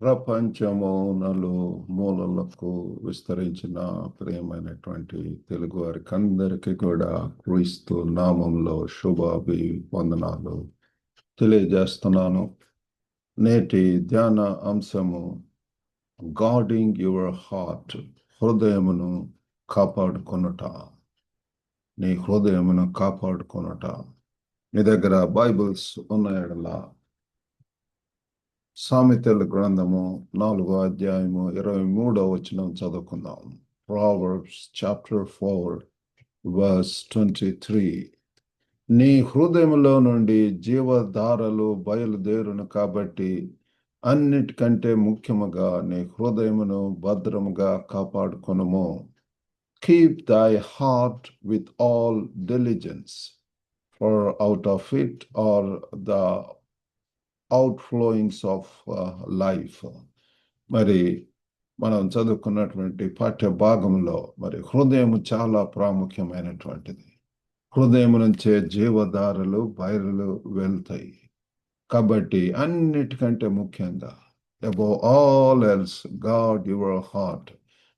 ప్రపంచము నలుమూలలకు విస్తరించిన ప్రియమైనటువంటి తెలుగు వారికి అందరికీ కూడా క్రీస్తు నామంలో శుభాభివందనాలు తెలియజేస్తున్నాను. నేటి ధ్యాన అంశము గార్డింగ్ యువర్ హార్ట్, హృదయమును కాపాడుకొనుట. నీ హృదయమును కాపాడుకొనుట. మీ దగ్గర బైబిల్స్ ఉన్నాయడలా సామెతల గ్రంథము 4వ అధ్యాయము 23వ వచనం చదువుకుందాం. Proverbs chapter 4 verse 23. నీ హృదయములో నుండి జీవధారలు బయలుదేరును కాబట్టి అన్నిటికంటే ముఖ్యముగా నీ హృదయమును భద్రముగా కాపాడుకొనుము. Keep thy heart with all diligence, for out of it are the outflowings of life. మరి మనం చదువుకున్నటువంటి పాఠ్య భాగంలో మరి హృదయం చాలా ప్రాముఖ్యమైనటువంటిది. హృదయం నుంచే జీవధారలు బయలు వెళ్తాయి. కాబట్టి అన్నిటికంటే ముఖ్యంగా above all else guard your heart,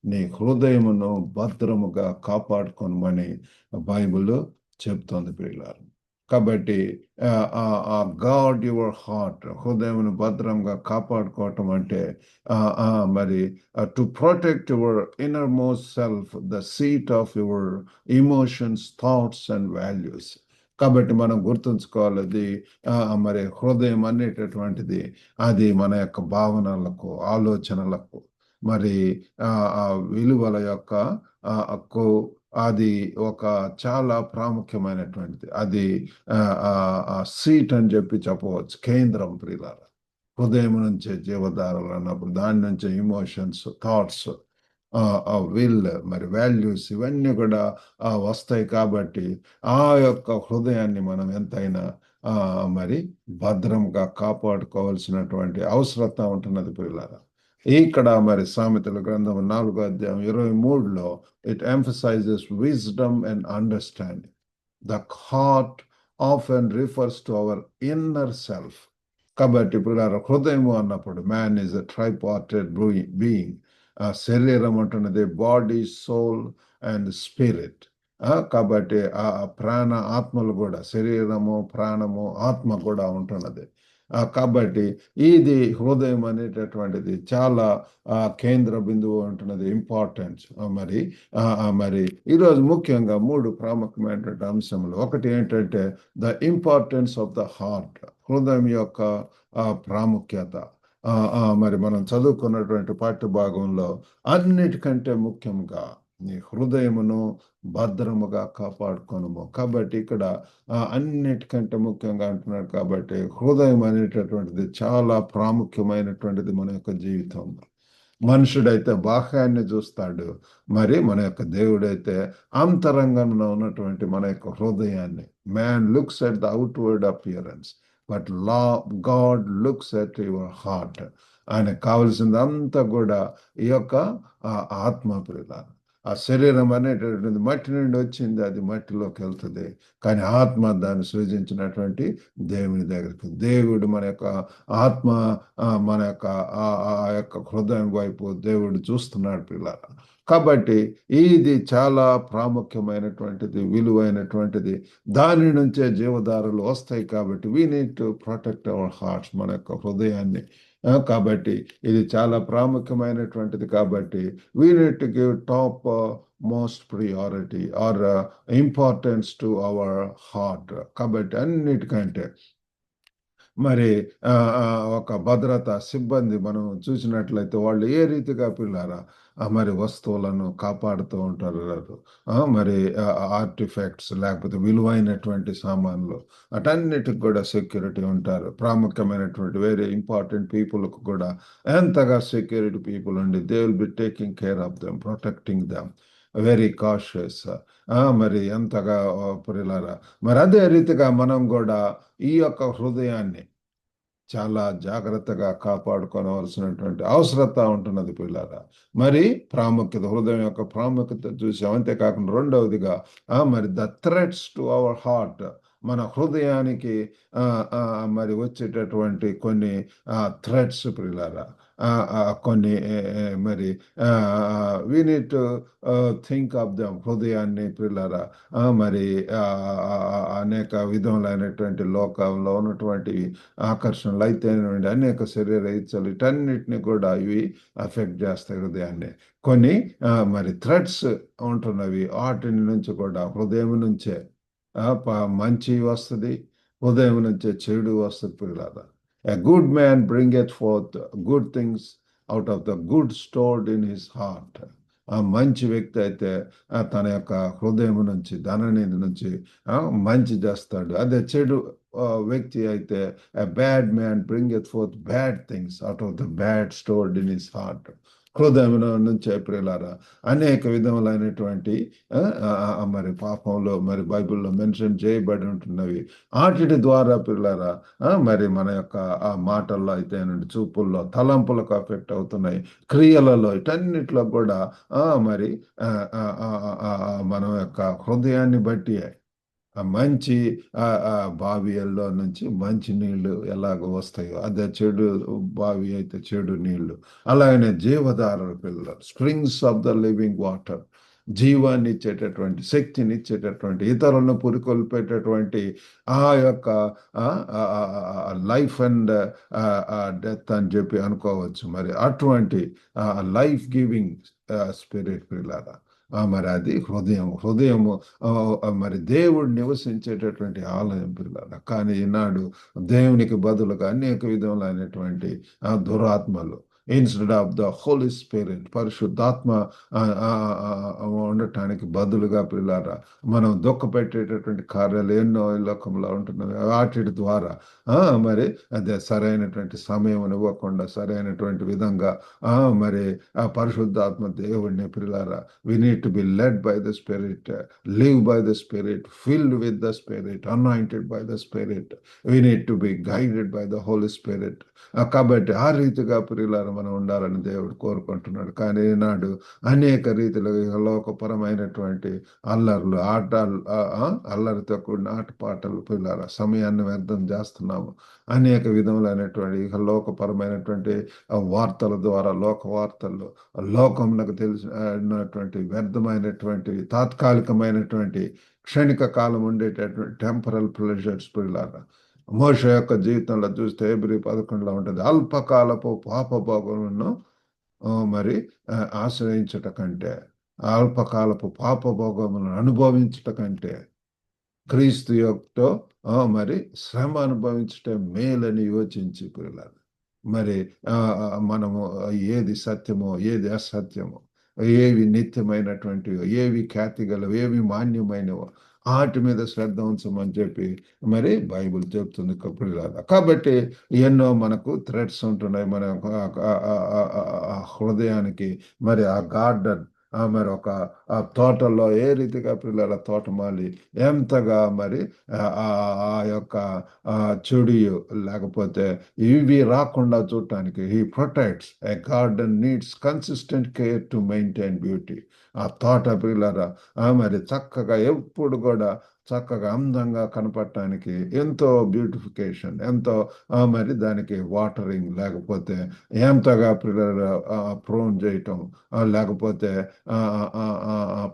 నీ హృదయమును భద్రముగా కాపాడుకొనమని బైబిల్ చెప్తోంది ప్రియులారు. కాబట్టి గార్డ్ యువర్ హార్ట్, హృదయమును భద్రంగా కాపాడుకోవటం అంటే మరి to protect your inner most self, the seat of your emotions, thoughts and values. కాబట్టి మనం గుర్తుంచుకోవాలి, మరి హృదయం అనేటటువంటిది అది మన యొక్క భావనలకు, ఆలోచనలకు, మరి విలువల యొక్క అది ఒక చాలా ప్రాముఖ్యమైనటువంటిది. అది సీట్ అని చెప్పవచ్చు, కేంద్రం ప్రియులారా. హృదయం నుంచే జీవధారలు అన్నప్పుడు దాని నుంచే ఇమోషన్స్, థాట్స్, విల్, మరి వాల్యూస్ ఇవన్నీ కూడా వస్తాయి. కాబట్టి ఆ యొక్క హృదయాన్ని మనం ఎంతైనా మరి భద్రంగా కాపాడుకోవాల్సినటువంటి అవసరత ఉంటున్నది ప్రియులారా. ఇక్కడ మరి సామెతల గ్రంథం 4వ అధ్యాయం 23లో it emphasises wisdom and understanding. The heart often refers to our inner self. కాబట్టి ఇప్పుడు హృదయము అన్నప్పుడు man is a tripartite being. శరీరం అంటున్నది బాడీ, సోల్ అండ్ స్పిరిట్. కాబట్టి ఆ ప్రాణ ఆత్మలు కూడా, శరీరము, ప్రాణము, ఆత్మ కూడా ఉంటున్నది. కాబట్టి ఇది హృదయం అనేటటువంటిది చాలా కేంద్ర బిందువు ఉంటున్నది, ఇంపార్టెన్స్. మరి ఈరోజు ముఖ్యంగా 3 ప్రాముఖ్యమైనటువంటి అంశములు. ఒకటి ఏంటంటే the importance of the heart, హృదయం యొక్క ప్రాముఖ్యత. మరి మనం చదువుకున్నటువంటి పాఠ్య భాగంలో అన్నిటికంటే ముఖ్యంగా నీ హృదయమును భద్రముగా కాపాడుకొనుము. కాబట్టి ఇక్కడ అన్నిటికంటే ముఖ్యంగా అంటున్నాడు. కాబట్టి హృదయం అనేటటువంటిది చాలా ప్రాముఖ్యమైనటువంటిది మన యొక్క జీవితంలో. మనుషుడైతే బాహ్యాన్ని చూస్తాడు, మరి మన యొక్క దేవుడైతే అంతరంగంలో ఉన్నటువంటి మన యొక్క హృదయాన్ని. Man looks at the outward appearance, but God looks at your heart. ఆయనకు కావలసింది అంతా కూడా ఈ యొక్క ఆత్మ ప్రియులారా. ఆ శరీరం అనేటటువంటిది మట్టి నుండి వచ్చింది, అది మట్టిలోకి వెళ్తుంది. కానీ ఆత్మ దాన్ని సృజించినటువంటి దేవుని దగ్గరికి. దేవుడు మన యొక్క ఆత్మ, మన యొక్క ఆ యొక్క హృదయం వైపు దేవుడు చూస్తున్నాడు పిల్లల. కాబట్టి ఇది చాలా ప్రాముఖ్యమైనటువంటిది, విలువైనటువంటిది. దాని నుంచే జీవధారలు వస్తాయి. కాబట్టి we need to protect our hearts, మన యొక్క హృదయాన్ని. కాబట్టి ఇది చాలా ప్రాముఖ్యమైనటువంటిది. కాబట్టి we need to give top most priority or importance to our heart. కాబట్టి అన్నిటికంటే మరి ఒక భద్రతా సిబ్బంది మనం చూసినట్లయితే వాళ్ళు ఏ రీతిగా పిల్లారా మరి వస్తువులను కాపాడుతూ ఉంటారు. మరి ఆర్టిఫాక్ట్స్ లేకపోతే విలువైనటువంటి సామాన్లు, అటన్నిటికి కూడా సెక్యూరిటీ ఉంటారు. ప్రాముఖ్యమైనటువంటి వెరీ ఇంపార్టెంట్ పీపుల్కు కూడా ఎంతగా సెక్యూరిటీ పీపుల్ ఉండి they will be taking care of them, protecting them, very cautious. మరి ఎంతగా పిల్లరా. మరి అదే రీతిగా మనం కూడా ఈ యొక్క హృదయాన్ని చాలా జాగ్రత్తగా కాపాడుకోవాల్సినటువంటి అవసరత ఉంటున్నది పిల్లరా. మరి ప్రాముఖ్యత, హృదయం యొక్క ప్రాముఖ్యత చూసాం. అంతేకాకుండా రెండవదిగా మరి the threats to our heart, మన హృదయానికి మరి వచ్చేటటువంటి కొన్ని థ్రెడ్స్ ప్రియులారా, కొన్ని మరి we need to think of them, హృదయాన్ని ప్రియులారా, మరి అనేక విధములైనటువంటి లోకంలో ఉన్నటువంటి ఆకర్షణలు అయితే అనేక శరీర ఇచ్చలు వీటన్నిటిని కూడా ఇవి అఫెక్ట్ చేస్తాయి హృదయాన్ని. కొన్ని మరి థ్రెడ్స్ ఉంటున్నవి, వాటి నుంచి కూడా హృదయం నుంచే మంచి వస్తుంది, హృదయం నుంచే చెడు వస్తుంది పిల్లల. A good man bringeth forth good things out of the good stored in his heart. ఆ మంచి వ్యక్తి అయితే తన యొక్క హృదయం నుంచి, ధననిధి నుంచి మంచి చేస్తాడు. అదే చెడు వ్యక్తి అయితే a bad man bringeth forth bad things out of the bad stored in his heart. హృదయం నుంచి ప్రియులారా అనేక విధములైనటువంటి మరి పాపంలో మరి బైబిల్లో మెన్షన్ చేయబడి ఉంటున్నవి. వాటి ద్వారా పిల్లరా మరి మన యొక్క ఆ మాటల్లో అయితే చూపుల్లో, తలంపులకు అఫెక్ట్ అవుతున్నాయి, క్రియలలో, ఇటన్నిటిలో కూడా మరి మన యొక్క హృదయాన్ని బట్టి మంచి బావిల్లో నుంచి మంచి నీళ్లు ఎలాగ వస్తాయో, అదే చెడు బావి అయితే చెడు నీళ్లు. అలాగనే జీవధారల పిల్లలు, springs of the living water, జీవాన్ని ఇచ్చేటటువంటి, శక్తిని ఇచ్చేటటువంటి, ఇతరులను పురికొల్పేటటువంటి ఆ యొక్క లైఫ్ అండ్ డెత్ అని చెప్పి అనుకోవచ్చు. మరి అటువంటి లైఫ్ గివింగ్ స్పిరిట్ పిల్లల మరి అది హృదయము మరి దేవుడు నివసించేటటువంటి ఆలయం పిల్లల. కానీ ఈనాడు దేవునికి బదులుగా అనేక విధములైనటువంటి దురాత్మలు, instead of the Holi Spirit, పరిశుద్ధాత్మ ఉండటానికి బదులుగా పిల్లారా మనం దుఃఖపెట్టేటటువంటి కార్యాలు ఎన్నో ఈ లోకంలో ఉంటున్నవి. వాటి ద్వారా మరి అదే సరైనటువంటి సమయం ఇవ్వకుండా, సరైనటువంటి విధంగా మరి ఆ పరిశుద్ధాత్మ దేవుడిని పిల్లారా, we need to be led by the spirit, live by the spirit, filled with the spirit, anointed by the spirit, we need to be guided by the Holi spirit. కాబట్టి ఆ రీతిగా ప్రియులారా మనం ఉండాలని దేవుడు కోరుకుంటున్నాడు. కానీ ఈనాడు అనేక రీతిలో లోకపరమైనటువంటి అల్లర్లు, అల్లరితో కూడిన ఆటపాటలు పిల్లల సమయాన్ని వ్యర్థం చేస్తున్నాము. అనేక విధములైనటువంటి లోకపరమైనటువంటి వార్తల ద్వారా, లోక వార్తల్లో లోకమునకు తెలిసినటువంటి వ్యర్థమైనటువంటి తాత్కాలికమైనటువంటి క్షణిక కాలం ఉండేటటువంటి టెంపరల్ ప్లెజర్స్ పిల్లల. మోషే యొక్క జీవితంలో చూస్తే Hébరీ 11లో ఉంటుంది, అల్పకాలపు పాపభోగములను మరి ఆశ్రయించుట కంటే, అల్పకాలపు పాపభోగములను అనుభవించుట కంటే క్రీస్తు యొక్క మరి శ్రమ అనుభవించటం మేలని యోచించి పిల్లలు. మరి మనము ఏది సత్యమో, ఏది అసత్యమో, ఏవి నిత్యమైనటువంటివో, ఏవి ఖ్యాతిగలవో, ఏవి మాన్యమైనవో వాటి మీద శ్రద్ధ ఉంచమని చెప్పి మరి బైబిల్ చెప్తుంది పిల్లలు. కాబట్టి ఎన్నో మనకు థ్రెడ్స్ ఉంటున్నాయి మన హృదయానికి. మరి ఆ గార్డెన్ మరి ఒక తోటల్లో ఏ రీతిగా పిల్లల తోటమాలి ఎంతగా మరి ఆ యొక్క చెడు లేకపోతే ఇవి రాకుండా చూడటానికి he protects. A garden needs consistent care to maintain beauty. ఆ తోట పిల్లరా మరి చక్కగా ఎప్పుడు కూడా చక్కగా అందంగా కనపడటానికి ఎంతో బ్యూటిఫికేషన్, ఎంతో మరి దానికి వాటరింగ్, లేకపోతే ఎంతగా ప్రూన్ చేయటం, లేకపోతే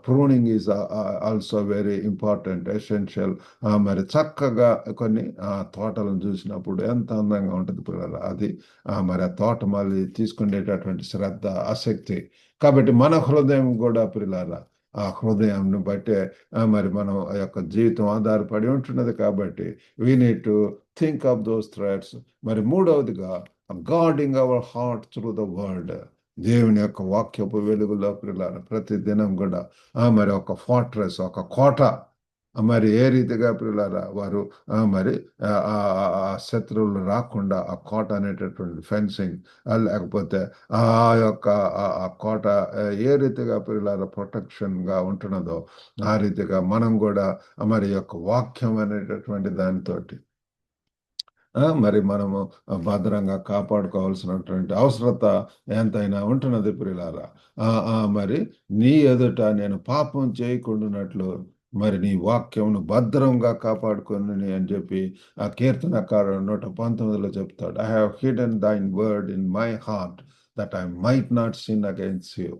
pruning is also very important, essential. మరి చక్కగా కొన్ని తోటలను చూసినప్పుడు ఎంత అందంగా ఉంటుంది పిల్లలు. అది మరి ఆ తోట మళ్ళీ తీసుకునేటటువంటి శ్రద్ధ, ఆసక్తి. కాబట్టి మన హృదయం కూడా పిల్లల ఆ హృదయాన్ని బట్టే మరి మనం ఆ యొక్క జీవితం ఆధారపడి ఉంటున్నది. కాబట్టి we need to think of those threads. మరి మూడవదిగా guarding our heart through the word. దేవుని యొక్క వాక్యపు వెలుగులో పిల్లలు ప్రతి దినం కూడా మరి ఒక ఫోర్ట్రెస్, ఒక కోట, మరి ఏ రీతిగా పిల్లరా వారు మరి శత్రువులు రాకుండా ఆ కోట అనేటటువంటి ఫెన్సింగ్, లేకపోతే ఆ యొక్క ఆ కోట ఏ రీతిగా పిల్లల ప్రొటెక్షన్గా ఉంటున్నదో ఆ రీతిగా మనం కూడా మరి యొక్క వాక్యం అనేటటువంటి దానితోటి మరి మనము భద్రంగా కాపాడుకోవాల్సినటువంటి అవసరత ఎంతైనా ఉంటున్నది ప్రియులారా. మరి నీ ఎదుట నేను పాపం చేయకుండానట్లు మరి నీ వాక్యమును భద్రంగా కాపాడుకొని అని చెప్పి ఆ కీర్తనకారుడు 119లో చెప్తాడు. I have hidden దైన్ word in my heart that I might not sin against you.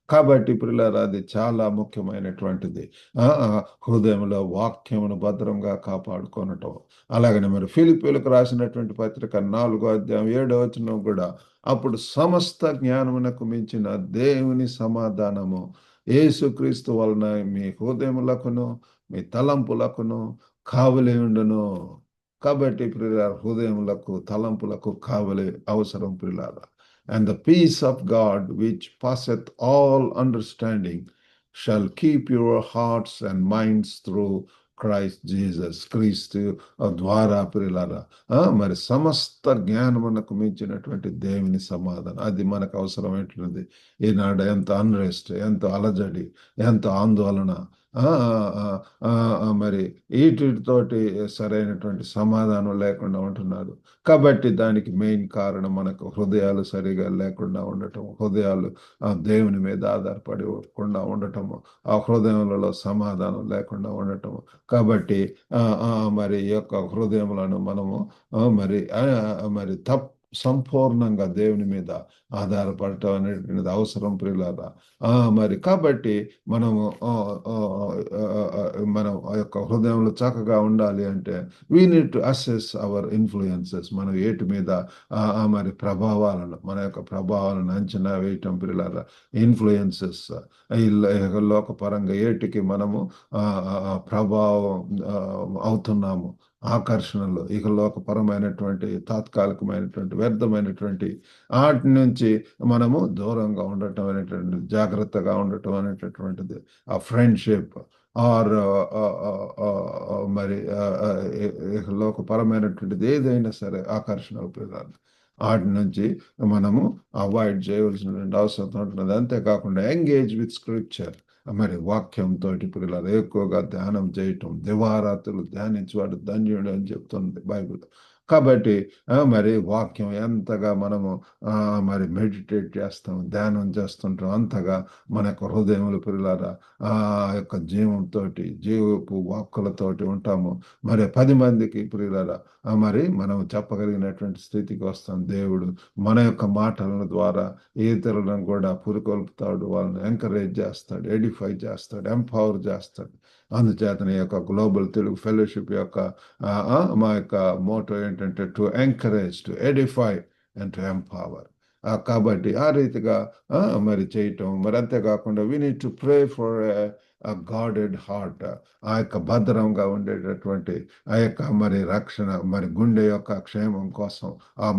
కాబట్టి ప్రియులారా, అది చాలా ముఖ్యమైనటువంటిది. హృదయంలో వాక్యమును భద్రంగా కాపాడుకొనటం. అలాగనే మరి ఫిలిప్పీలకు రాసినటువంటి పత్రిక 4వ అధ్యాయం 7వ వచనం కూడా, అప్పుడు సమస్త జ్ఞానమునకు మించిన దేవుని సమాధానము యేసుక్రీస్తు వలన మీ హృదయములకును మీ తలంపులకును కావలి ఉండును. కాబట్టి ప్రియులారా, హృదయములకు తలంపులకు కావలి అవసరం ప్రియులారా. And the peace of God, which passeth all understanding, shall keep your hearts and minds through Christ Jesus. క్రీస్తు ద్వారా ప్రియులారా, మరి సమస్త జ్ఞానమునకు మించినటువంటి దేవుని సమాధానం అది మనకు అవసరమైనటువంటిది. ఈనాడు ఎంత అన్రెస్ట్, ఎంత అలజడి, ఎంత ఆందోళన, ఆ, ఆ, ఆ, మరి వీటితోటి సరైనటువంటి సమాధానం లేకుండా ఉంటున్నారు. కాబట్టి దానికి మెయిన్ కారణం మనకు హృదయాలు సరిగా లేకుండా ఉండటం, హృదయాలు దేవుని మీద ఆధారపడకుండా ఉండటము, ఆ హృదయములలో సమాధానం లేకుండా ఉండటము. కాబట్టి మరి ఈ యొక్క హృదయములను మనము మరి సంపూర్ణంగా దేవుని మీద ఆధారపడటం అనేటువంటిది అవసరం ప్రియులారా. మరి కాబట్టి మనము మనం ఆ యొక్క హృదయంలో చక్కగా ఉండాలి అంటే we need to assess our influences. మనం ఏటి మీద మరి మన యొక్క ప్రభావాలను అంచనా వేయటం ప్రియులారా. ఇన్ఫ్లుయెన్సెస్ ఈ లోకపరంగా ఏటికి మనము ప్రభావం అవుతున్నాము, ఆకర్షణలు, ఇక లోకపరమైనటువంటి తాత్కాలికమైనటువంటి వ్యర్థమైనటువంటి వాటి నుంచి మనము దూరంగా ఉండటం అనేటువంటి, జాగ్రత్తగా ఉండటం అనేటటువంటిది. ఆ ఫ్రెండ్షిప్ ఆర్ మరి లోకపరమైనటువంటిది ఏదైనా సరే ఆకర్షణలు పిల్లలు, వాటి నుంచి మనము అవాయిడ్ చేయవలసినటువంటి అవసరం ఉంటుంది. అంతేకాకుండా ఎంగేజ్ విత్ స్క్రిప్చర్, మరి వాక్యంతో పిల్లలు ఎక్కువగా ధ్యానం చేయటం, దివారాత్రులు ధ్యానించేవాడు ధన్యుడు అని చెప్తుంది బైబిల్. కాబట్టి మరి వాక్యం ఎంతగా మనము మరి మెడిటేట్ చేస్తాం, ధ్యానం చేస్తుంటాం, అంతగా మన యొక్క హృదయములు పిల్లలారా ఆ యొక్క జీవపు వాక్కులతోటి ఉంటాము. మరి 10 మందికి ప్రియులారా మరి మనం చెప్పగలిగినటువంటి స్థితికి వస్తాం. దేవుడు మన యొక్క మాటల ద్వారా ఇతరులను కూడా పురికొల్పుతాడు, వాళ్ళని ఎంకరేజ్ చేస్తాడు, ఎడిఫై చేస్తాడు, ఎంపవర్ చేస్తాడు. అందుచేతనే యొక్క గ్లోబల్ తెలుగు ఫెలోషిప్ యొక్క మా యొక్క మోటో ఏంటంటే to encourage, to Edify and to empower. కాబట్టి ఆ రీతిగా మరి చేయటం. మరి అంతేకాకుండా we need to pray for గాడెడ్ heart, ఆ యొక్క భద్రంగా ఉండేటటువంటి ఆ యొక్క మరి రక్షణ, మరి గుండె యొక్క క్షేమం కోసం,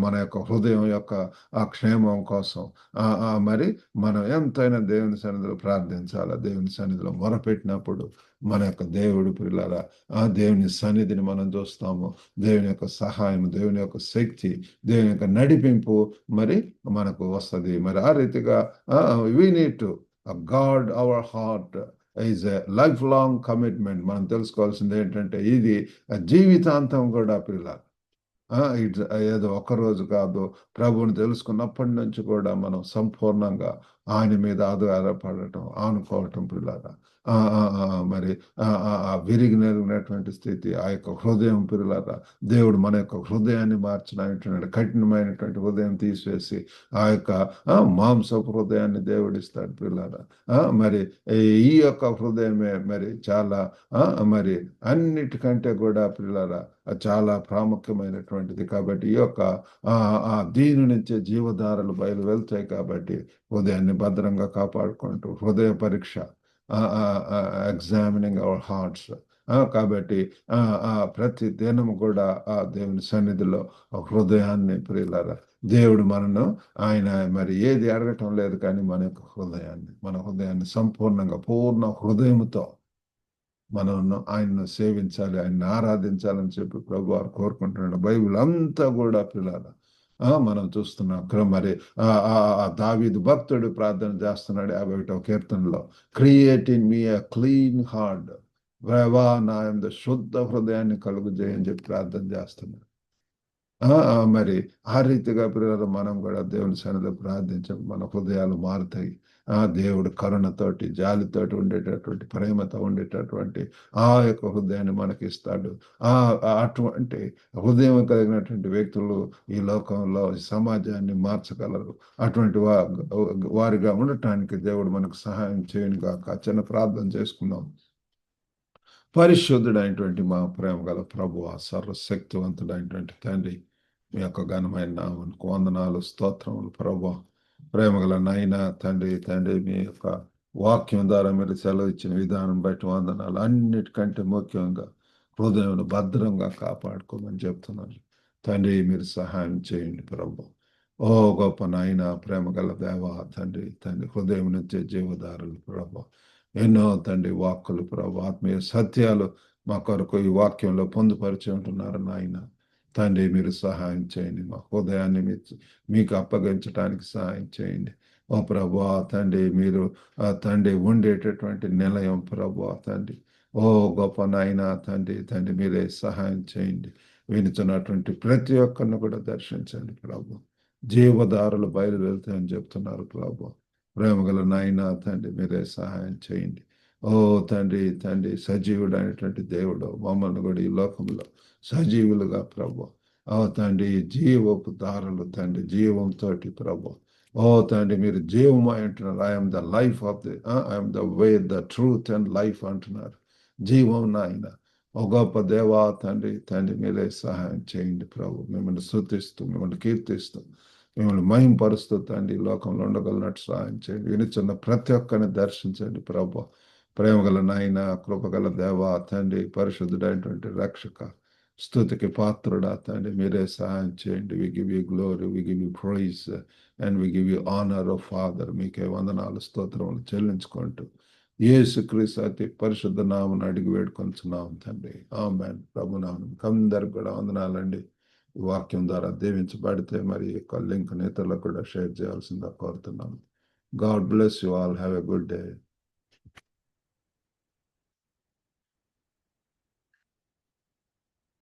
మన యొక్క హృదయం యొక్క ఆ క్షేమం కోసం మరి మనం ఎంతైనా దేవుని సన్నిధిలో ప్రార్థించాలి. దేవుని సన్నిధిలో మొరపెట్టినప్పుడు మన యొక్క దేవుడు పిల్లల దేవుని సన్నిధిని మనం చూస్తాము. దేవుని యొక్క సహాయం, దేవుని యొక్క శక్తి, దేవుని యొక్క నడిపింపు మరి మనకు వస్తుంది. మరి ఆ రీతిగా we need to God our heart is a life long commitment. మనం తెలుసుకోవాల్సింది ఏంటంటే ఇది జీవితాంతం కూడా పిల్లలు, ఇట్స్ ఏదో ఒక్కరోజు కాదు. ప్రభువుని తెలుసుకున్నప్పటి నుంచి కూడా మనం సంపూర్ణంగా ఆయన మీద ఆధారపడటం, ఆనుకోవటం పిల్లల మరి విరిగి నెరిగినటువంటి స్థితి, ఆ యొక్క హృదయం పిల్లల దేవుడు మన యొక్క హృదయాన్ని మార్చినటువంటి కఠినమైనటువంటి హృదయం తీసివేసి ఆ యొక్క మాంసపు హృదయాన్ని దేవుడిస్తాడు పిల్లల. మరి ఈ యొక్క హృదయమే మరి చాలా మరి అన్నిటికంటే కూడా పిల్లల చాలా ప్రాముఖ్యమైనటువంటిది. కాబట్టి ఈ యొక్క దీని నుంచే జీవధారలు బయలు వెళ్తాయి. కాబట్టి హృదయాన్ని భద్రంగా కాపాడుకుంటూ హృదయ పరీక్ష, ఎగ్జామినింగ్ అవర్ హార్ట్స్. కాబట్టి ప్రతి దినము కూడా ఆ దేవుని సన్నిధిలో హృదయాన్ని ప్రియులారా, దేవుడు మనను ఆయన మరి ఏది అడగటం లేదు, కానీ మన యొక్క మన హృదయాన్ని సంపూర్ణంగా పూర్ణ హృదయముతో మనం ఆయన్ను సేవించాలి, ఆయన్ని ఆరాధించాలని చెప్పి ప్రభు వారు కోరుకుంటున్నాడు. బైబిల్ అంతా కూడా పిల్లల మనం చూస్తున్నాం. మరి దావీదు భక్తుడు ప్రార్థన చేస్తున్నాడు 51వ కీర్తనలో, create in me a clean heart, నా యందు శుద్ధ హృదయాన్ని కలుగు చేయని చెప్పి ప్రార్థన చేస్తున్నాడు. మరి ఆ రీతిగా పిల్లలు మనం కూడా దేవుని సన్నిధిలో ప్రార్థించాం, మన హృదయాలు మారుతాయి. ఆ దేవుడు కరుణతోటి జాలితోటి ఉండేటటువంటి ప్రేమతో ఉండేటటువంటి ఆ యొక్క హృదయాన్ని మనకి ఇస్తాడు. అటువంటి హృదయం కలిగినటువంటి వ్యక్తులు ఈ లోకంలో ఈ సమాజాన్ని మార్చగలరు. అటువంటి వారిగా ఉండటానికి దేవుడు మనకు సహాయం చేయను గాక. చిన్న ప్రార్థన చేసుకుందాం. పరిశుద్ధుడైనటువంటి మా ప్రేమ గల ప్రభువా, సర్వశక్తివంతుడైనటువంటి తండ్రి, మీ యొక్క ఘనమైన నామమునకు వందనాలు, స్తోత్రములు ప్రభువా. ప్రేమగల నాయన తండ్రి, మీ యొక్క వాక్యం ద్వారా మీరు సెలవు ఇచ్చిన విధానం బట్టి వందనాలు. అన్నిటికంటే ముఖ్యంగా హృదయం భద్రంగా కాపాడుకోమని చెప్తున్నాను. తండ్రి, మీరు సహాయం చేయండి ప్రభు. ఓ గొప్ప నాయన, ప్రేమగల దేవ తండ్రి, హృదయం నుంచే జీవధారలు ప్రభు. ఎన్నో తండ్రి వాక్కులు ప్రభు, ఆత్మీయ సత్యాలు మా కొరకు ఈ వాక్యంలో పొందుపరిచి ఉంటున్నారు నాయన. తండ్రి, మీరు సహాయం చేయండి. మా హృదయాన్ని మీకు అప్పగించడానికి సహాయం చేయండి. ఓ ప్రభు తండ్రి, మీరు తండ్రి ఉండేటటువంటి నిలయం ప్రభు తండ్రి. ఓ గొప్ప నాయన తండ్రి, మీరే సహాయం చేయండి. వినుచున్నటువంటి ప్రతి ఒక్కరిని కూడా దర్శించండి ప్రభు. జీవదారులు బయలు వెళ్తాయని చెప్తున్నారు ప్రభు. ప్రేమగల నాయన తండ్రి, మీరే సహాయం చేయండి. ఓ తండ్రి, సజీవుడు అనేటువంటి దేవుడు మమ్మల్ని కూడా ఈ లోకంలో సజీవులుగా ప్రభు. ఓ తండ్రి, జీవపు దారులు తండ్రి, జీవంతో ప్రభు. ఓ తండ్రి, మీరు జీవమై అంటున్నారు. I'm the life I'm the way, the truth and life అంటున్నారు. జీవం నాయన. ఓ గొప్ప దేవా తండ్రి, మీరే సహాయం చేయండి ప్రభు. మిమ్మల్ని స్తుతిస్తూ, మిమ్మల్ని కీర్తిస్తూ, మిమ్మల్ని మహింపరుస్తూ తండ్రి లోకంలో ఉండగలనట్టు సహాయం చేయండి. వినుచున్న ప్రతి ఒక్కరిని దర్శించండి ప్రభు. ప్రేమగల నాయన, కృపగల దేవా తండ్రి, పరిశుద్ధుడైనటువంటి రక్షక, స్తుతికి పాత్రుడా తండ్రి, మీరే సహాయం చేయండి. We give you glory, we give you praise and we give you honour of father. మీకే వందనాలు, స్తోత్రములు చెల్లించుకుంటూ యేసుక్రీస్తు అతి పరిశుద్ధ నామమున అడిగి వేడుకొంచున్నాం తండ్రి. ఆమేన్. ప్రభు నామమున అందరికి కూడా వందనాలండి. ఈ వాక్యం ద్వారా దీవించబడితే మరి యొక్క లింక్ ఇతరులకు కూడా షేర్ చేయాల్సిందిగా కోరుతున్నాం. God bless you all. Have a good day.